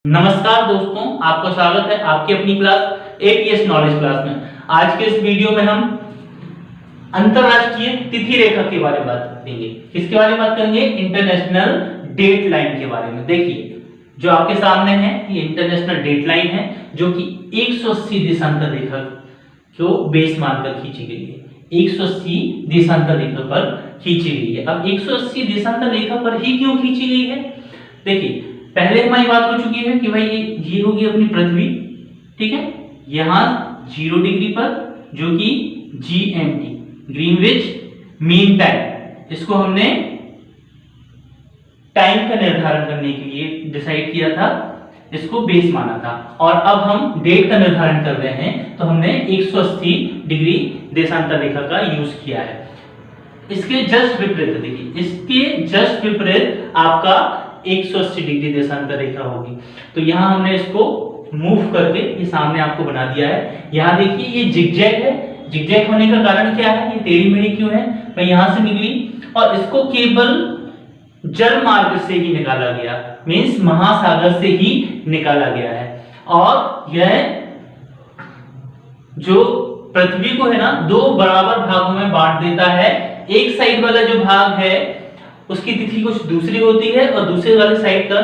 नमस्कार दोस्तों, आपका स्वागत है आपकी अपनी क्लास एपीएस नॉलेज क्लास में। आज के इस वीडियो में हम अंतरराष्ट्रीय तिथि रेखा के बारे में बात करेंगे। किसके बारे में बात करेंगे? इंटरनेशनल डेट लाइन के बारे में। देखिए, जो आपके सामने है ये इंटरनेशनल डेट लाइन है, जो कि 180 देशांतर रेखा को बेस मानकर खींची गई है। 180 देशांतर रेखा पर खींची गई है। अब 180 देशांतर रेखा पर ही क्यों खींची गई है? देखिए, पहले हमारी बात हो चुकी है कि भाई ये होगी अपनी पृथ्वी, ठीक है। यहां 0 डिग्री पर, जो कि GMT ग्रीनविच मीन टाइम, इसको हमने टाइम का निर्धारण करने के लिए डिसाइड किया था, इसको बेस माना था। और अब हम डेट का निर्धारण कर रहे हैं, तो हमने 180 डिग्री देशांतर रेखा का यूज किया है। इसके जस्ट विपरीत देखिए, इसके जस्ट विपरीत आपका 180 डिग्री देशांतर रेखा होगी। तो यहां हमने इसको मूव करके ये सामने आपको बना दिया है। यहां देखिए ये जिगजैग है। जिगजैग होने का कारण क्या है? ये टेढ़ी मेढ़ी क्यों है? मैं यहां से निकली और इसको केवल जल मार्ग से ही निकाला गया, मींस महासागर से ही निकाला गया है। और यह जो पृथ्वी को है ना, 2 बराबर भागों में बांट देता है। एक साइड वाला जो भाग है उसकी तिथि कुछ दूसरी होती है और दूसरे वाले साइड का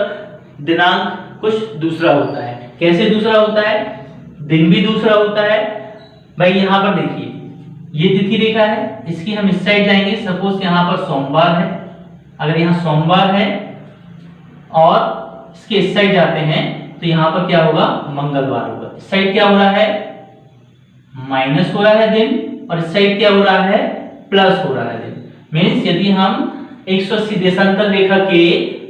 दिनांक कुछ दूसरा होता है। कैसे दूसरा होता है? दिन भी दूसरा होता है। भाई यहां पर देखिए, ये तिथि रेखा है, इसकी हम इस साइड जाएंगे। सपोज यहां पर सोमवार है, अगर यहां सोमवार है और इसके इस साइड जाते हैं तो यहां पर क्या होगा? मंगलवार होगा। इस साइड क्या हो रहा है? माइनस हो रहा है दिन, और इस साइड क्या हो रहा है? प्लस हो रहा है दिन। मींस यदि हम 180 देशांतर रेखा के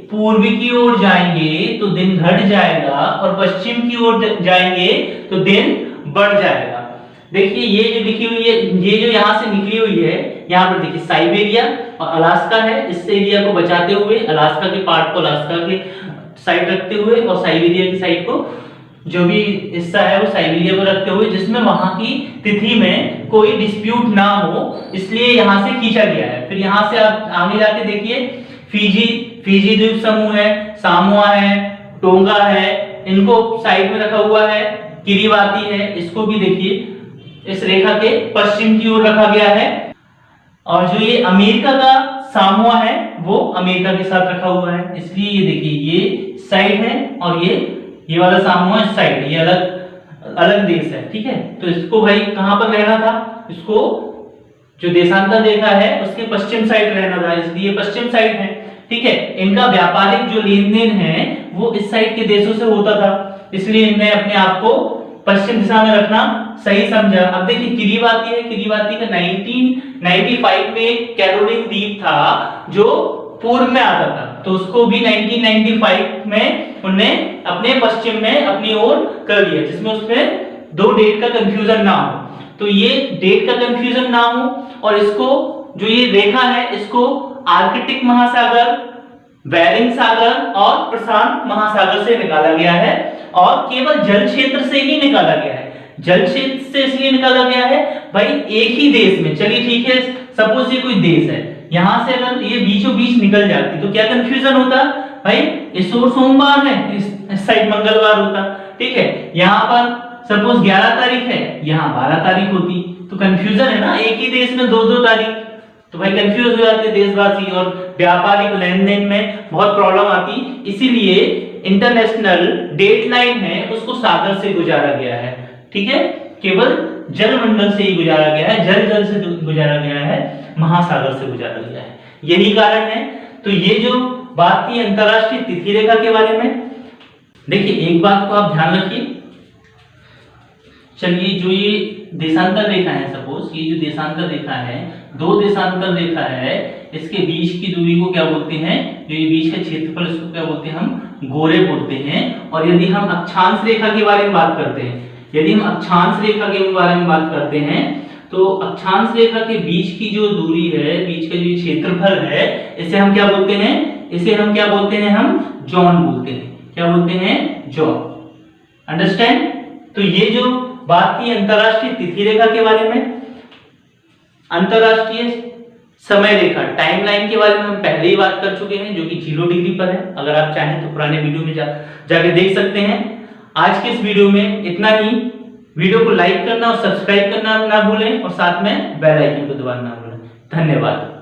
पूर्व की ओर जाएंगे तो दिन घट जाएगा, और पश्चिम की ओर जाएंगे तो दिन बढ़ जाएगा। देखिए ये जो लिखी हुई है, ये जो यहां से निकली हुई है, यहां पर देखिए साइबेरिया और अलास्का है। इस एरिया को बचाते हुए, अलास्का के पार्ट को अलास्का के साइड रखते हुए और साइबेरिया की साइड को, जो भी हिस्सा है वो साइबेरिया को रखते हुए, जिसमें वहां की तिथि में कोई डिस्प्यूट ना हो, इसलिए यहां से खींचा गया है। फिर यहां से आप आगे जाके देखिए, फिजी द्वीप समूह है, सामोआ है, टोंगा है, इनको साइड में रखा हुआ है। किरिबाती है, इसको भी देखिए इस रेखा के पश्चिम की ओर रखा गया है। और जो ये अमेरिका का सामोआ है वो अमेरिका के साथ रखा हुआ है। इसलिए ये देखिए, ये साइड है और ये वाला सामोआ इस साइड, ये अलग अलग देश है, ठीक है। तो इसको भाई कहां पर रहना था? इसको जो देशांतर रेखा है उसके पश्चिम साइड रहना था, इसलिए पश्चिम साइड है, ठीक है। इनका व्यापारिक जो लेन देन है वो इस साइड के देशों से होता था, इसलिए इन्होंने अपने आप को पश्चिम दिशा में रखना सही समझा। अब देखिए किरिबाती है, किरिबाती का 1995 में कैरोलिन द्वीप था जो पूर्व में आता था, तो उसको भी 1995 में उन्होंने अपने पश्चिम में अपनी ओर कर दिया, जिसमें उसमें 2 डेट का कंफ्यूजन ना हो। तो ये डेट का कंफ्यूजन ना हो, और इसको जो ये रेखा है इसको आर्कटिक महासागर, बेरिंग सागर और प्रशांत महासागर से निकाला गया है, और केवल जल क्षेत्र से ही निकाला गया है। जल क्षेत्र से इसलिए निकाला गया है भाई, एक ही देश में, चलिए ठीक है, सपोज ये कोई देश है, यहां से अगर ये बीचों बीच निकल जाती तो क्या कंफ्यूजन होता भाई? इस ओर सोमवार है, इस साइड मंगलवार होता, ठीक है। यहां पर सपोज 11 तारीख है, यहां 12 तारीख होती, तो कंफ्यूजन है ना, एक ही देश में 2-2 तारीख, तो भाई कंफ्यूज हो जाते देशवासी, और व्यापारिक लेन देन में बहुत प्रॉब्लम आती। इसीलिए इंटरनेशनल डेट लाइन है उसको सागर से गुजारा गया है, ठीक है। केवल जलमंडल से ही गुजारा गया है, जल से गुजारा गया है, महासागर से गुजारा गया है, यही कारण है। तो ये जो बात थी अंतरराष्ट्रीय तिथि रेखा के बारे में, देखिए एक बात को आप ध्यान रखिए। चलिए, जो ये देशांतर रेखा है, सपोज ये जो देशांतर रेखा है, 2 देशांतर रेखा है, इसके बीच की दूरी को क्या बोलते हैं? जो ये बीच का क्षेत्रफल, इसको क्या बोलते हैं? हम गोरे बोलते हैं। और यदि हम अक्षांश रेखा के बारे में बात करते हैं, यदि हम अक्षांश रेखा के बारे में बात करते हैं, तो अक्षांश रेखा के बीच की जो दूरी है, बीच का जो क्षेत्रफल है, इसे हम क्या बोलते हैं? इसे हम क्या बोलते हैं? हम जॉन बोलते हैं। क्या बोलते हैं? जॉन। अंडरस्टैंड? तो ये जो बात थी अंतरराष्ट्रीय तिथि रेखा के बारे में, अंतरराष्ट्रीय समय रेखा टाइमलाइन के बारे में हम पहले ही बात कर चुके हैं, जो कि 0 डिग्री पर है। अगर आप चाहें तो पुराने वीडियो में जाके देख सकते हैं। आज के इस वीडियो में इतना ही। वीडियो को लाइक करना और सब्सक्राइब करना ना भूलें और साथ में बेल आइकन को दबाना ना भूलें। धन्यवाद।